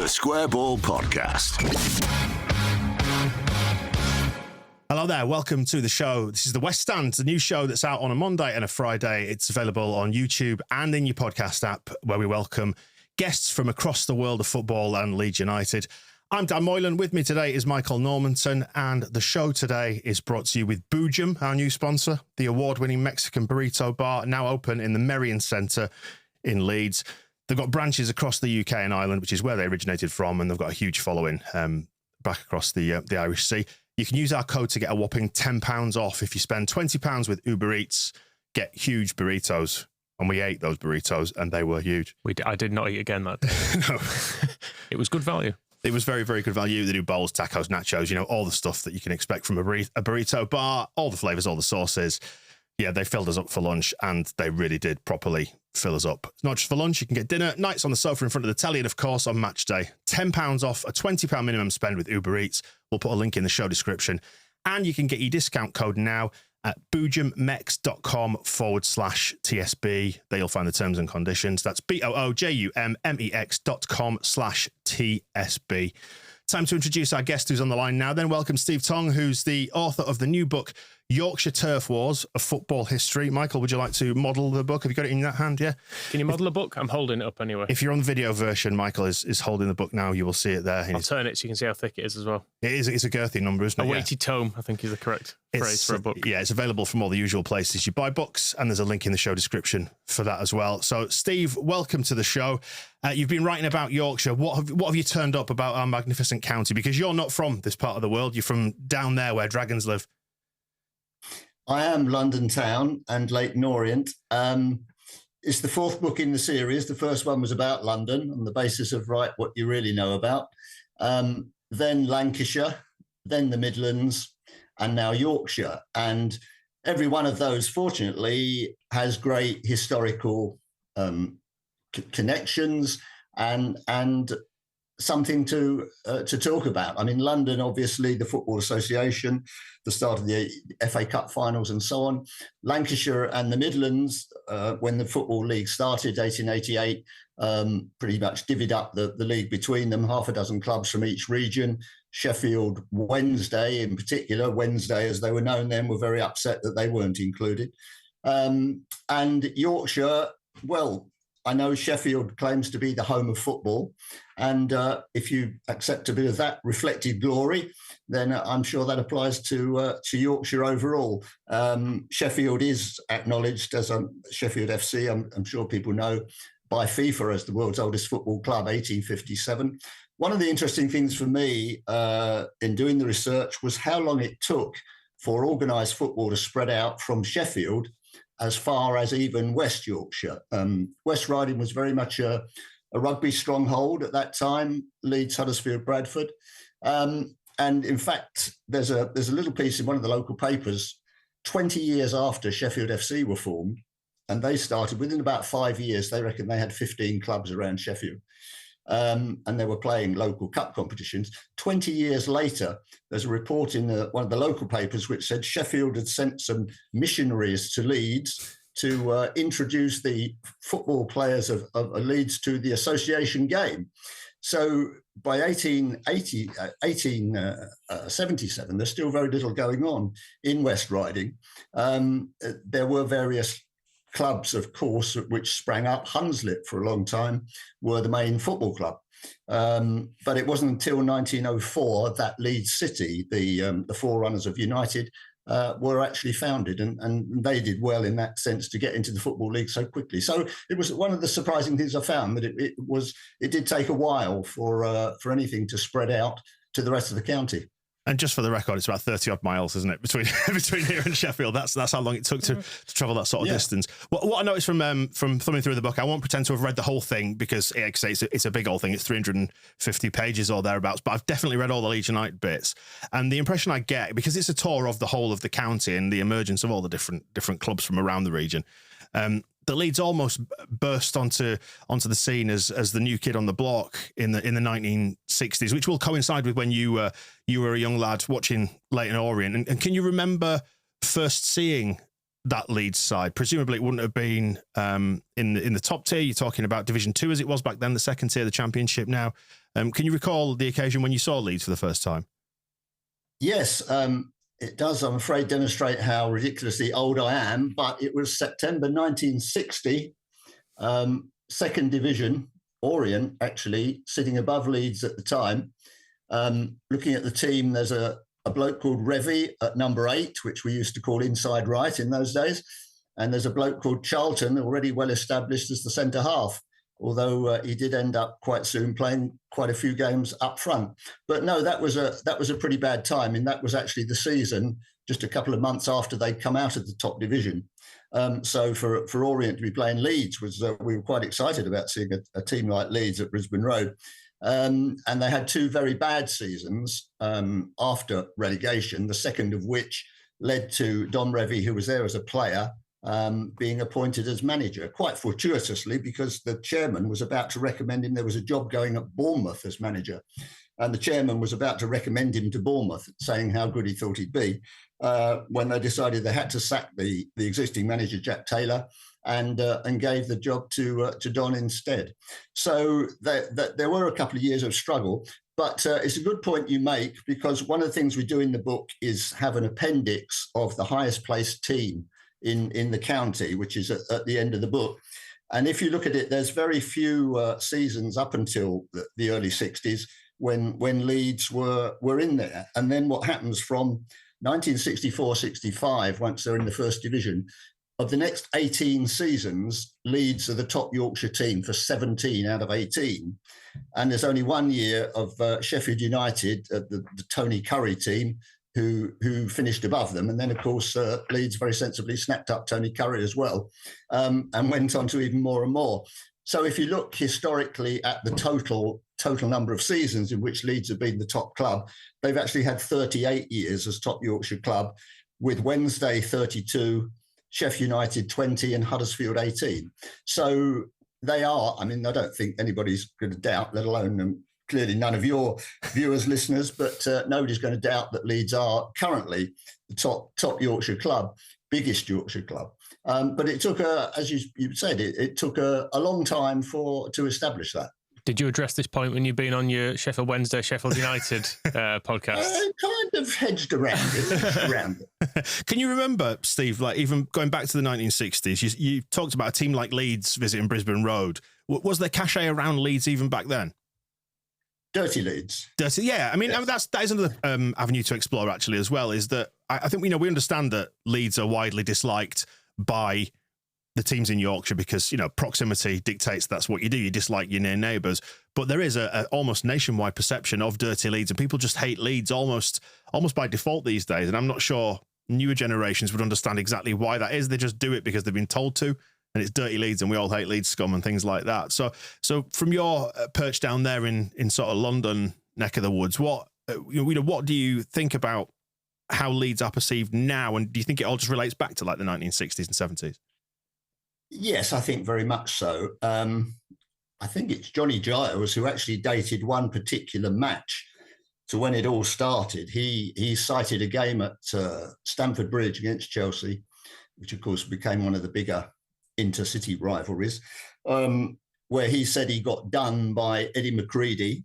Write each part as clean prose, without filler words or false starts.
The Square Ball Podcast. Hello there, welcome to the show. This is The West Stand, the new show that's out on a Monday and a Friday. It's available on YouTube and in your podcast app, where we welcome guests from across the world of football and Leeds United. I'm Dan Moylan. With me today is Michael Normanton, and the show today is brought to you with Boojum, our new sponsor, the award-winning Mexican burrito bar, now open in the Merrion Centre in Leeds. They've got branches across the UK and Ireland, which is where they originated from, and they've got a huge following back across the Irish Sea. You can use our code to get a whopping £10 off. If you spend £20 with Uber Eats, get huge burritos. And we ate those burritos, and they were huge. I did not eat again that day. No. It was good value. It was very, very good value. They do bowls, tacos, nachos, all the stuff that you can expect from a burrito bar, all the flavours, all the sauces. Yeah, they filled us up for lunch, and they really did properly fill us up. It's not just for lunch. You can get dinner, nights on the sofa in front of the telly, and of course on match day. £10 off, a £20 minimum spend with Uber Eats. We'll put a link in the show description. And you can get your discount code now at boojummex.com/TSB. There you'll find the terms and conditions. That's BOOJUMMEX.com/TSB. Time to introduce our guest who's on the line now. Then welcome Steve Tong, who's the author of the new book, Yorkshire Turf Wars, A Football History. Michael, would you like to model the book? Have you got it in that hand? Yeah. Can you model a book? I'm holding it up anyway. If you're on the video version, Michael is holding the book now. You will see it there. I'll turn it so you can see how thick it is as well. It is. It's a girthy number, isn't it? A weighty tome, I think, is the correct phrase for a book. Yeah, it's available from all the usual places you buy books, and there's a link in the show description for that as well. So, Steve, welcome to the show. You've been writing about Yorkshire. What have you turned up about our magnificent county? Because you're not from this part of the world. You're from down there where dragons live. I am London town and Leighton Orient. It's the fourth book in the series. The first one was about London on the basis of write what you really know about. Then Lancashire, then the Midlands, and now Yorkshire. And every one of those, fortunately, has great historical connections and something to talk about. I mean, London, obviously, the Football Association, the start of the FA Cup finals and so on. Lancashire and the Midlands, when the Football League started, 1888, pretty much divvied up the league between them, half a dozen clubs from each region. Sheffield Wednesday, in particular, Wednesday as they were known then, were very upset that they weren't included. And Yorkshire, well, I know Sheffield claims to be the home of football, and if you accept a bit of that reflected glory, then I'm sure that applies to Yorkshire overall. Sheffield is acknowledged as Sheffield FC, I'm sure people know, by FIFA as the world's oldest football club, 1857. One of the interesting things for me in doing the research was how long it took for organised football to spread out from Sheffield as far as even West Yorkshire. West Riding was very much a rugby stronghold at that time, Leeds, Huddersfield, Bradford. And in fact, there's a little piece in one of the local papers 20 years after Sheffield FC were formed, and they started within about 5 years. They reckon they had 15 clubs around Sheffield. And they were playing local cup competitions. 20 years later, there's a report in one of the local papers which said Sheffield had sent some missionaries to Leeds to introduce the football players of Leeds to the association game. So by 1877, there's still very little going on in West Riding. There were various clubs, of course, which sprang up. Hunslet, for a long time, were the main football club. But it wasn't until 1904 that Leeds City, the forerunners of United, were actually founded, and they did well in that sense to get into the Football League so quickly. So it was one of the surprising things I found, that it did take a while for anything to spread out to the rest of the county. And just for the record, it's about 30 odd miles, isn't it, between here and Sheffield? That's how long it took to travel that sort of distance. What I noticed from thumbing through the book, I won't pretend to have read the whole thing because it's a big old thing. It's 350 pages or thereabouts, but I've definitely read all the Leeds United bits. And the impression I get, because it's a tour of the whole of the county and the emergence of all the different clubs from around the region, the Leeds almost burst onto the scene as the new kid on the block in the 1960s, which will coincide with when you were a young lad watching Leighton Orient. And can you remember first seeing that Leeds side? Presumably, it wouldn't have been in the top tier. You're talking about Division 2 as it was back then, the second tier, the Championship now. Can you recall the occasion when you saw Leeds for the first time? Yes, it does, I'm afraid, demonstrate how ridiculously old I am, but it was September 1960, second division, Orient, actually, sitting above Leeds at the time. Looking at the team, there's a bloke called Revy at number 8, which we used to call inside right in those days. And there's a bloke called Charlton, already well established as the centre half, although he did end up quite soon playing quite a few games up front. But no, that was a pretty bad time. And that was actually the season just a couple of months after they'd come out of the top division. So for Orient to be playing Leeds was we were quite excited about seeing a team like Leeds at Brisbane Road. And they had 2 very bad seasons after relegation, the second of which led to Don Revy, who was there as a player, being appointed as manager, quite fortuitously, because the chairman was about to recommend him. There was a job going at Bournemouth as manager, and the chairman was about to recommend him to Bournemouth, saying how good he thought he'd be, when they decided they had to sack the existing manager, Jack Taylor, and gave the job to Don instead. So there were a couple of years of struggle, but it's a good point you make, because one of the things we do in the book is have an appendix of the highest placed team in the county, which is at the end of the book. And if you look at it, there's very few seasons up until the early 60s when Leeds were in there. And then what happens from 1964-65, once they're in the first division, of the next 18 seasons, Leeds are the top Yorkshire team for 17 out of 18. And there's only 1 year of Sheffield United, the Tony Curry team, who finished above them. And then, of course, Leeds very sensibly snapped up Tony Curry as well, and went on to even more and more. So if you look historically at the total number of seasons in which Leeds have been the top club, they've actually had 38 years as top Yorkshire club, with Wednesday 32, Sheffield United 20 and Huddersfield 18. So they are, I mean, I don't think anybody's going to doubt, let alone clearly none of your viewers, listeners, but nobody's going to doubt that Leeds are currently the top Yorkshire club, biggest Yorkshire club. But it took, as you said, it took a long time to establish that. Did you address this point when you've been on your Sheffield Wednesday, Sheffield United podcast? Kind of hedged around it. Can you remember, Steve, like even going back to the 1960s, you talked about a team like Leeds visiting Brisbane Road. Was there cachet around Leeds even back then? Dirty Leeds. Yeah. I mean, yes. that is another avenue to explore, actually, as well, is that I think we understand that Leeds are widely disliked by the teams in Yorkshire because, proximity dictates that's what you do. You dislike your near neighbours. But there is a almost nationwide perception of Dirty Leeds, and people just hate Leeds almost by default these days. And I'm not sure newer generations would understand exactly why that is. They just do it because they've been told to. And it's Dirty Leeds, and we all hate Leeds scum and things like that. So from your perch down there in sort of London neck of the woods, what do you think about how Leeds are perceived now, and do you think it all just relates back to like the 1960s and 70s? Yes, I think very much so. I think it's Johnny Giles who actually dated one particular match to when it all started. He cited a game at Stamford Bridge against Chelsea, which of course became one of the bigger intercity rivalries, where he said he got done by Eddie McCready,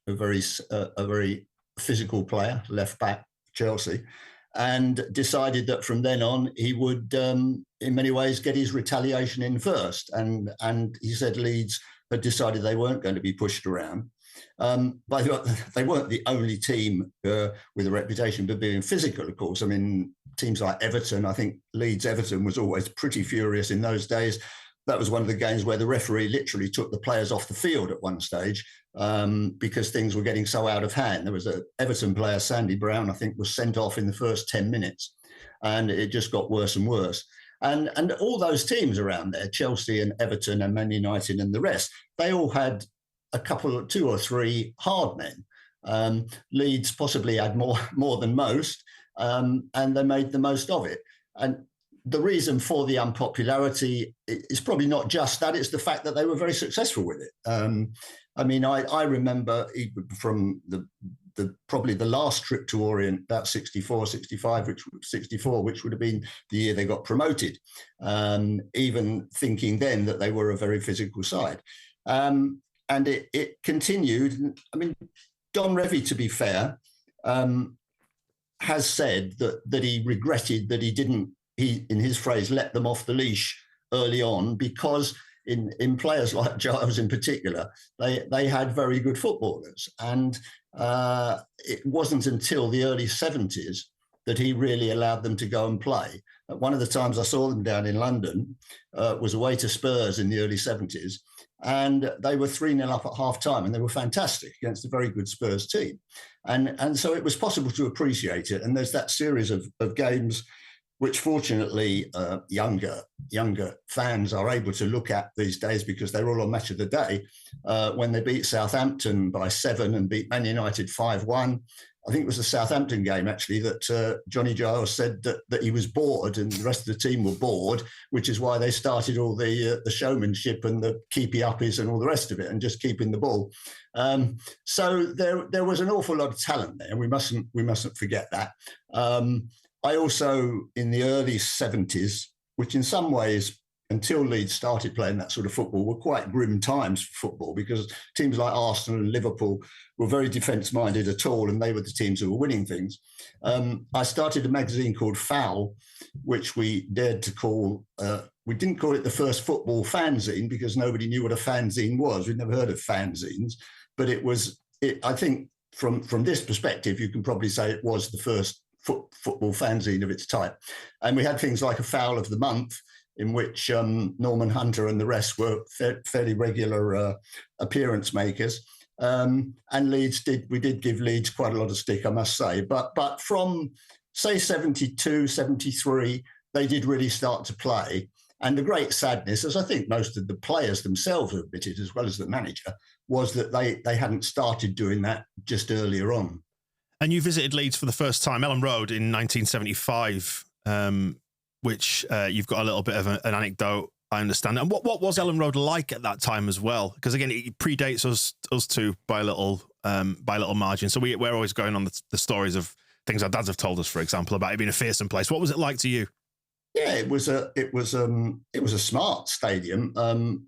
a very physical player, left back, Chelsea, and decided that from then on he would, in many ways, get his retaliation in first. And he said Leeds had decided they weren't going to be pushed around. But they weren't the only team with a reputation for being physical, of course. I mean, teams like Everton, I think Leeds-Everton was always pretty furious in those days. That was one of the games where the referee literally took the players off the field at one stage because things were getting so out of hand. There was an Everton player, Sandy Brown, I think, was sent off in the first 10 minutes, and it just got worse and worse. And all those teams around there, Chelsea and Everton and Man United and the rest, they all had two or three hard men. Leeds possibly had more than most, and they made the most of it. And the reason for the unpopularity is probably not just that, it's the fact that they were very successful with it. I mean, I remember from the probably the last trip to Orient, about 64, 65, 64, which would have been the year they got promoted, even thinking then that they were a very physical side. And it continued. I mean, Don Revie, to be fair, has said that he regretted that he didn't, in his phrase, let them off the leash early on, because in players like Giles in particular, they had very good footballers. And it wasn't until the early 70s that he really allowed them to go and play. One of the times I saw them down in London was away to Spurs in the early 70s. And they were 3-0 up at half-time, and they were fantastic against a very good Spurs team. And so it was possible to appreciate it. And there's that series of games which fortunately younger fans are able to look at these days, because they're all on Match of the Day, when they beat Southampton by 7 and beat Man United 5-1. I think it was the Southampton game, actually, that Johnny Giles said that he was bored and the rest of the team were bored, which is why they started all the showmanship and the keepy-uppies and all the rest of it, and just keeping the ball. So there was an awful lot of talent there, and we mustn't forget that. I also, in the early 70s, which in some ways, until Leeds started playing that sort of football, were quite grim times for football, because teams like Arsenal and Liverpool were very defence-minded at all, and they were the teams who were winning things. I started a magazine called Foul, which we dared to call, we didn't call it the first football fanzine, because nobody knew what a fanzine was. We'd never heard of fanzines, but I think from this perspective, you can probably say it was the first football fanzine of its type. And we had things like a Foul of the Month, in which Norman Hunter and the rest were fairly regular appearance makers. And we did give Leeds quite a lot of stick, I must say. But from, say, 72, 73, they did really start to play. And the great sadness, as I think most of the players themselves have admitted, as well as the manager, was that they hadn't started doing that just earlier on. And you visited Leeds for the first time, Ellen Road, in 1975, which you've got a little bit of an anecdote, I understand. And what was Ellen Road like at that time as well? Because again, it predates us two by a little margin. So we're always going on the stories of things our dads have told us, for example, about it being a fearsome place. What was it like to you? Yeah, it was a smart stadium.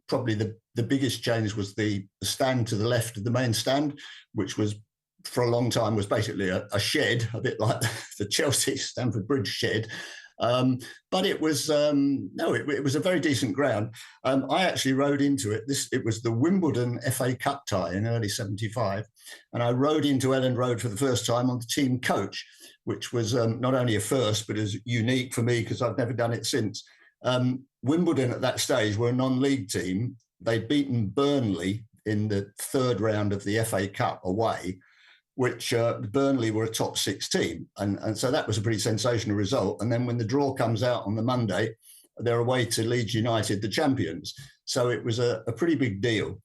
Probably the biggest change was the stand to the left of the main stand, which was, for a long time, was basically a shed, a bit like the Chelsea Stamford Bridge shed. But it was it was a very decent ground. I actually rode into it. It was the Wimbledon FA Cup tie in early 75, and I rode into Ellen Road for the first time on the team coach, which was not only a first, but is unique for me because I've never done it since. Wimbledon at that stage were a non-league team. They'd beaten Burnley in the third round of the FA Cup away, which Burnley were a top 6 team. And so that was a pretty sensational result. And then when the draw comes out on the Monday, they're away to Leeds United, the champions. So it was a pretty big deal.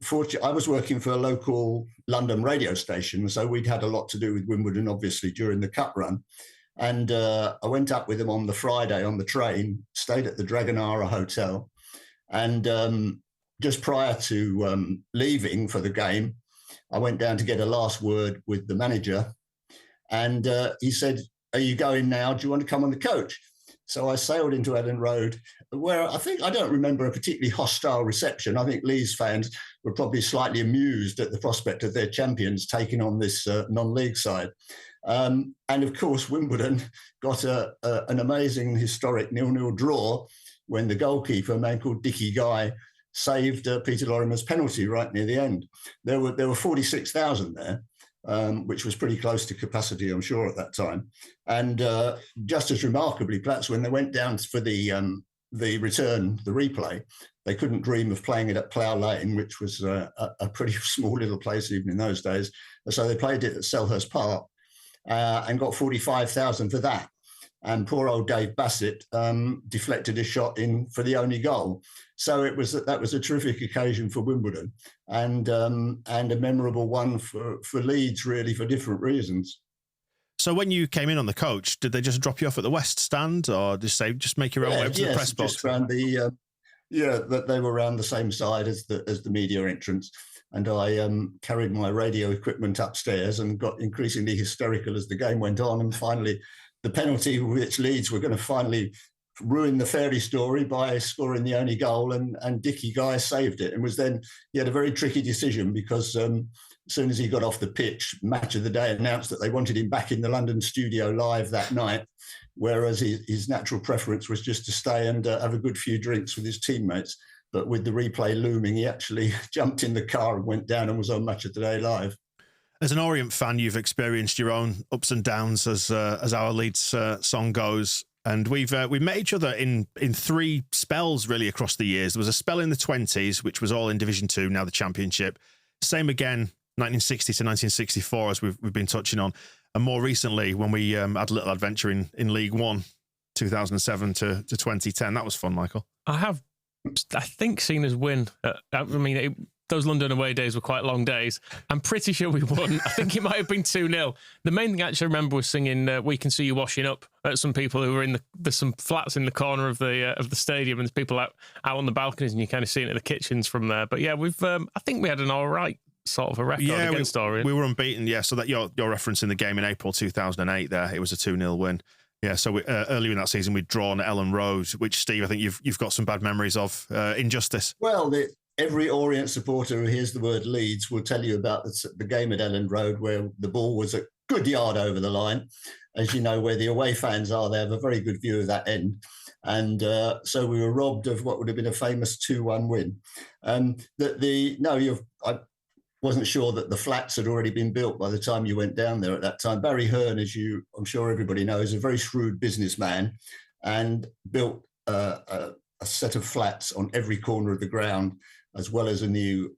Fortunately, I was working for a local London radio station, so we'd had a lot to do with Wimbledon, obviously, during the cup run. And I went up with them on the Friday on the train, stayed at the Dragonara Hotel. And just prior to leaving for the game, I went down to get a last word with the manager, and he said, "Are you going now? Do you want to come on the coach?" So I sailed into Ellen Road, where I don't remember a particularly hostile reception. I think Leeds fans were probably slightly amused at the prospect of their champions taking on this non-league side. And of course, Wimbledon got an amazing historic 0-0 draw when the goalkeeper, a man called Dickie Guy, saved Peter Lorimer's penalty right near the end. There were 46,000 there, which was pretty close to capacity, I'm sure, at that time. And just as remarkably, perhaps, when they went down for the replay, they couldn't dream of playing it at Plough Lane, which was a pretty small little place even in those days. So they played it at Selhurst Park and got 45,000 for that. And poor old Dave Bassett deflected a shot in for the only goal. So that was a terrific occasion for Wimbledon, and a memorable one for Leeds, really, for different reasons. So when you came in on the coach, did they just drop you off at the West Stand, or just say, just make your own way up to the press box? Just around Yeah, that they were around the same side as the media entrance, and I carried my radio equipment upstairs and got increasingly hysterical as the game went on, and finally, the penalty which Leeds were going to finally ruin the fairy story by scoring the only goal, and Dickie Guy saved it. And was then he had a very tricky decision because as soon as he got off the pitch, Match of the Day announced that they wanted him back in the London studio live that night, whereas his natural preference was just to stay and have a good few drinks with his teammates. But with the replay looming, he actually jumped in the car and went down and was on Match of the Day live. As an Orient fan, you've experienced your own ups and downs as our Leeds song goes. And we've met each other in three spells really across the years. There was a spell in the 20s, which was all in Division 2, now the Championship. Same again, 1960 to 1964, as we've been touching on. And more recently, when we had a little adventure in League One, 2007 to 2010. That was fun, Michael. I think, seen us win. Those London away days were quite long days. I'm pretty sure we won. I think it might have been 2-0. The main thing I actually remember was singing "We Can See You Washing Up" at some people who were there's some flats in the corner of the stadium, and there's people out on the balconies, and you kind of see it in the kitchens from there. But yeah, I think we had an all right sort of a record against Orient. We were unbeaten, yeah. So that you're referencing the game in April 2008 there. It was a 2-0 win. Yeah, so earlier in that season, we'd drawn at Ellen Road, which, Steve, I think you've got some bad memories of. Injustice. Well, every Orient supporter who hears the word Leeds will tell you about the game at Ellen Road, where the ball was a good yard over the line. As you know, where the away fans are, they have a very good view of that end. And so we were robbed of what would have been a famous 2-1 win. I wasn't sure that the flats had already been built by the time you went down there at that time. Barry Hearn, I'm sure everybody knows, is a very shrewd businessman, and built a set of flats on every corner of the ground, as well as a new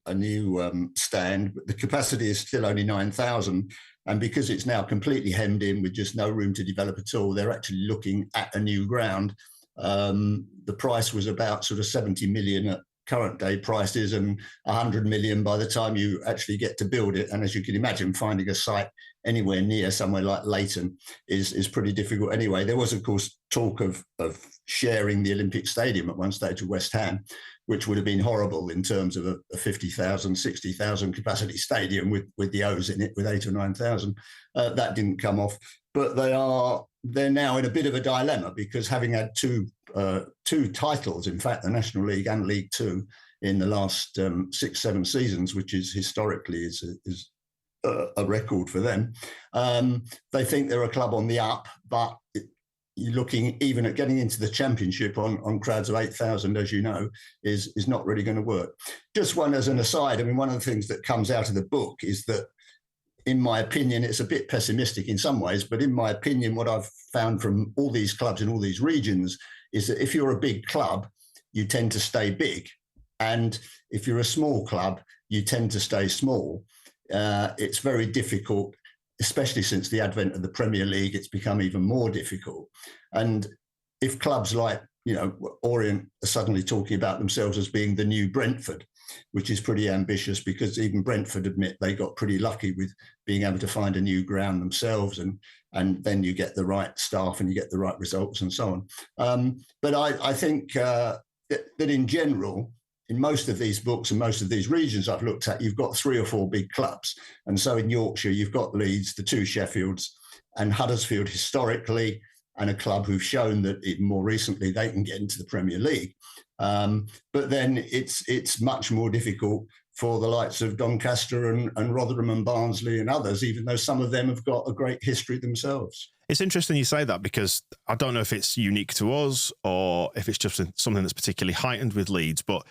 stand. But the capacity is still only 9,000. And because it's now completely hemmed in with just no room to develop at all, they're actually looking at a new ground. The price was about sort of 70 million at current day prices, and 100 million by the time you actually get to build it. And as you can imagine, finding a site anywhere near somewhere like Leighton is pretty difficult anyway. There was, of course, talk of sharing the Olympic Stadium at one stage with West Ham, which would have been horrible in terms of a 50,000, 60,000 capacity stadium with the O's in it with 8,000 or 9,000. That didn't come off. But they're now in a bit of a dilemma, because having had two titles, in fact, the National League and League Two in the last 6-7 seasons, which is historically is a record for them. They think they're a club on the up, but you're looking even at getting into the Championship on crowds of 8,000, as you know, is not really going to work. Just one as an aside, I mean, one of the things that comes out of the book is that, in my opinion, it's a bit pessimistic in some ways, but in my opinion, what I've found from all these clubs in all these regions is that if you're a big club, you tend to stay big. And if you're a small club, you tend to stay small. It's very difficult, especially since the advent of the Premier League. It's become even more difficult. And if clubs like, Orient are suddenly talking about themselves as being the new Brentford, which is pretty ambitious, because even Brentford admit they got pretty lucky with being able to find a new ground themselves, and then you get the right staff and you get the right results and so on. But I think that in general, in most of these books and most of these regions I've looked at, you've got 3 or 4 big clubs. And so in Yorkshire, you've got Leeds, the 2 Sheffields, and Huddersfield historically, and a club who've shown that even more recently they can get into the Premier League. But then it's much more difficult for the likes of Doncaster and Rotherham and Barnsley and others, even though some of them have got a great history themselves. It's interesting you say that, because I don't know if it's unique to us or if it's just something that's particularly heightened with Leeds, but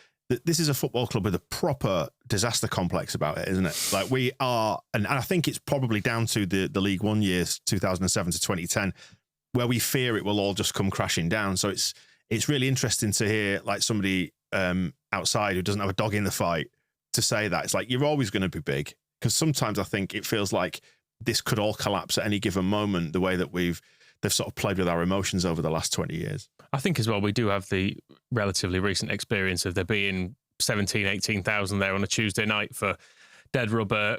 this is a football club with a proper disaster complex about it, isn't it? Like, we are, and I think it's probably down to the League One years, 2007 to 2010, where we fear it will all just come crashing down. So it's really interesting to hear, like, somebody outside who doesn't have a dog in the fight to say that. It's like, you're always going to be big, because sometimes I think it feels like this could all collapse at any given moment, the way that they've sort of played with our emotions over the last 20 years. I think as well, we do have the relatively recent experience of there being 17,000, 18,000 there on a Tuesday night for dead rubber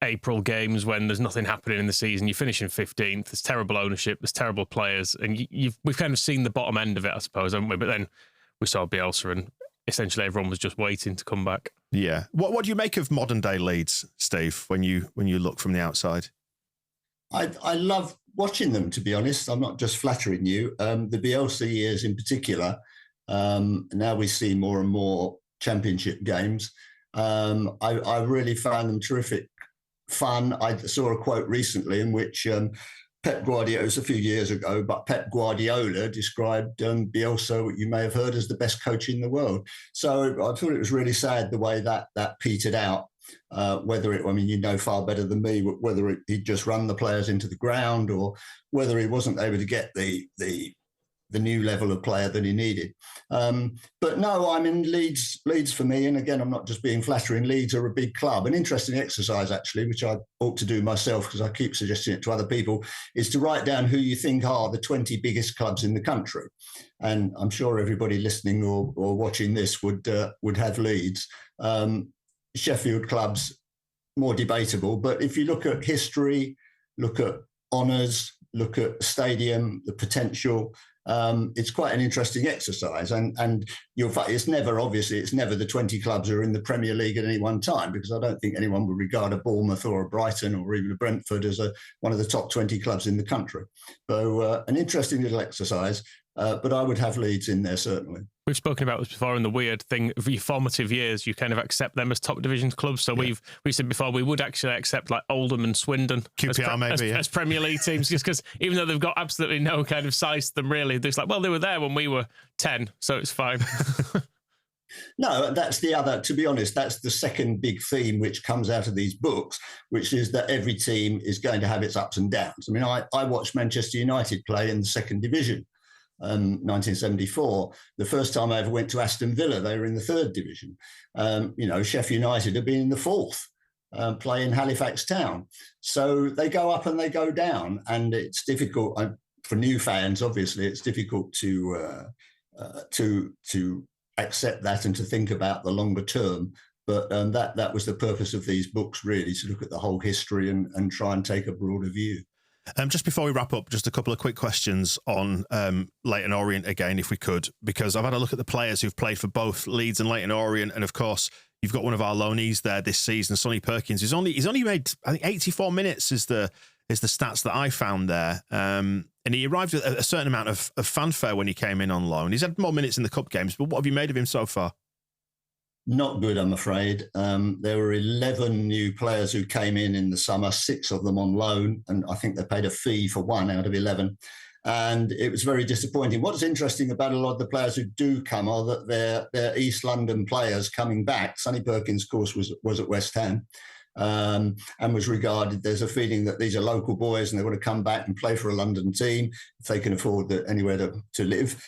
April games when there's nothing happening in the season. You finish in 15th, there's terrible ownership, there's terrible players, and we've kind of seen the bottom end of it, I suppose, haven't we? But then we saw Bielsa, and essentially everyone was just waiting to come back. Yeah. What do you make of modern day Leeds, Steve, when you look from the outside? I love watching them, to be honest. I'm not just flattering you. The Bielsa years in particular, now we see more and more championship games. I really found them terrific fun. I saw a quote recently in which Pep Guardiola, it was a few years ago, but Pep Guardiola described Bielsa, what you may have heard, as the best coach in the world. So I thought it was really sad the way that petered out. Whether it, I mean, you know far better than me, whether he'd just run the players into the ground or whether he wasn't able to get the new level of player that he needed. But no, I mean, Leeds for me, and again, I'm not just being flattering, Leeds are a big club. An interesting exercise, actually, which I ought to do myself because I keep suggesting it to other people, is to write down who you think are the 20 biggest clubs in the country. And I'm sure everybody listening or watching this would have Leeds. Sheffield clubs, more debatable. But if you look at history, look at honours, look at stadium, the potential, it's quite an interesting exercise. And it's never the 20 clubs who are in the Premier League at any one time, because I don't think anyone would regard a Bournemouth or a Brighton or even a Brentford as one of the top 20 clubs in the country. So an interesting little exercise, but I would have Leeds in there, certainly. We've spoken about this before, and the weird thing of your formative years, you kind of accept them as top division clubs. So we said before we would actually accept like Oldham and Swindon QPR as Premier League teams, just because even though they've got absolutely no kind of size to them, really, it's like, well, they were there when we were 10, so it's fine. No, that's the other, to be honest, that's the second big theme which comes out of these books, which is that every team is going to have its ups and downs. I mean, I watched Manchester United play in the second division. 1974. The first time I ever went to Aston Villa, they were in the third division. Sheffield United have been in the fourth, playing Halifax Town. So they go up and they go down, and it's difficult for new fans. Obviously, it's difficult to accept that and to think about the longer term. But that was the purpose of these books, really, to look at the whole history and try and take a broader view. Just before we wrap up, just a couple of quick questions on Leyton Orient again, if we could, because I've had a look at the players who've played for both Leeds and Leyton Orient, and of course, you've got one of our loanees there this season, Sonny Perkins. He's only made, I think, 84 minutes is the stats that I found there, and he arrived at a certain amount of fanfare when he came in on loan. He's had more minutes in the cup games, but what have you made of him so far? Not good, I'm afraid. There were 11 new players who came in the summer, 6 of them on loan, and I think they paid a fee for 1 out of 11. And it was very disappointing. What's interesting about a lot of the players who do come are that they're East London players coming back. Sonny Perkins, of course, was at West Ham and was regarded, there's a feeling that these are local boys and they want to come back and play for a London team if they can afford anywhere to live.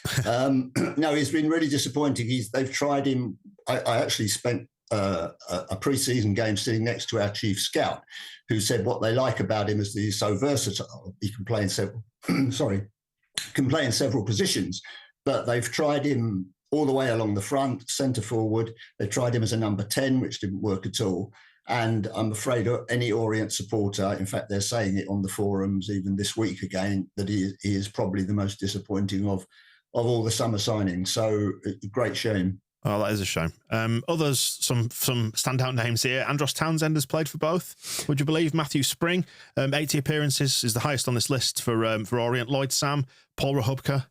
No, he's been really disappointing. They've tried him. I actually spent a pre-season game sitting next to our chief scout, who said what they like about him is that he's so versatile. He can play in several, can play in several positions. But they've tried him all the way along the front, centre forward. They tried him as a number 10, which didn't work at all. And I'm afraid any Orient supporter, in fact, they're saying it on the forums even this week again, that he is probably the most disappointing of all the summer signings. So great shame. Oh, that is a shame. Others, some standout names here. Andros Townsend has played for both. Would you believe? Matthew Spring, 80 appearances, is the highest on this list for Orient. Lloyd Sam, Paul Rahubka.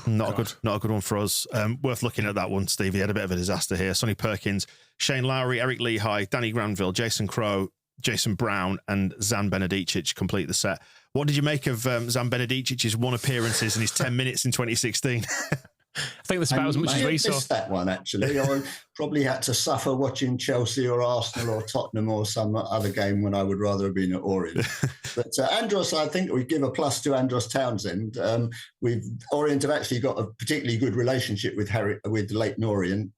Not a good one for us. Worth looking at that one, Steve. He had a bit of a disaster here. Sonny Perkins, Shane Lowry, Eric Lehigh, Danny Granville, Jason Crowe, Jason Brown, and Zan Benedicic complete the set. What did you make of Zan Benedicic's 1 appearances in his 10 minutes in 2016? I think that's about as much as we saw. I missed that one, actually. I probably had to suffer watching Chelsea or Arsenal or Tottenham or some other game when I would rather have been at Orient. But Andros, I think we give a plus to Andros Townsend. Orient have actually got a particularly good relationship with Leyton Orient.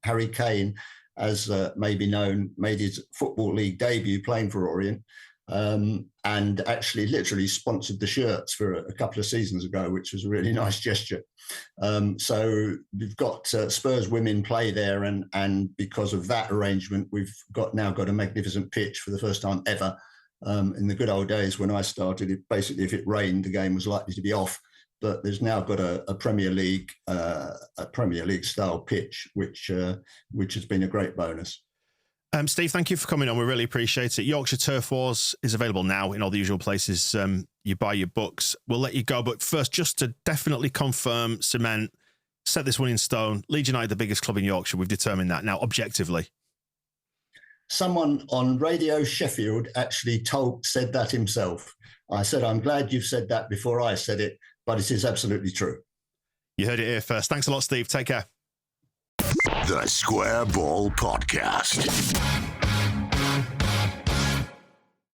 Harry Kane, as may be known, made his Football League debut playing for Orient. And actually literally sponsored the shirts for a couple of seasons ago, which was a really nice gesture. So we've got Spurs women play there, and because of that arrangement, we've now got a magnificent pitch for the first time ever. In the good old days when I started, basically if it rained, the game was likely to be off. but there's now got a Premier League style pitch, which has been a great bonus. Steve, thank you for coming on. We really appreciate it. Yorkshire Turf Wars is available now in all the usual places you buy your books. We'll let you go, but first, just to definitely confirm, cement, set this one in stone. Leeds United, the biggest club in Yorkshire. We've determined that now, objectively. Someone on Radio Sheffield actually said that himself. I said, I'm glad you've said that before I said it, but it is absolutely true. You heard it here first. Thanks a lot, Steve. Take care. The Square Ball Podcast.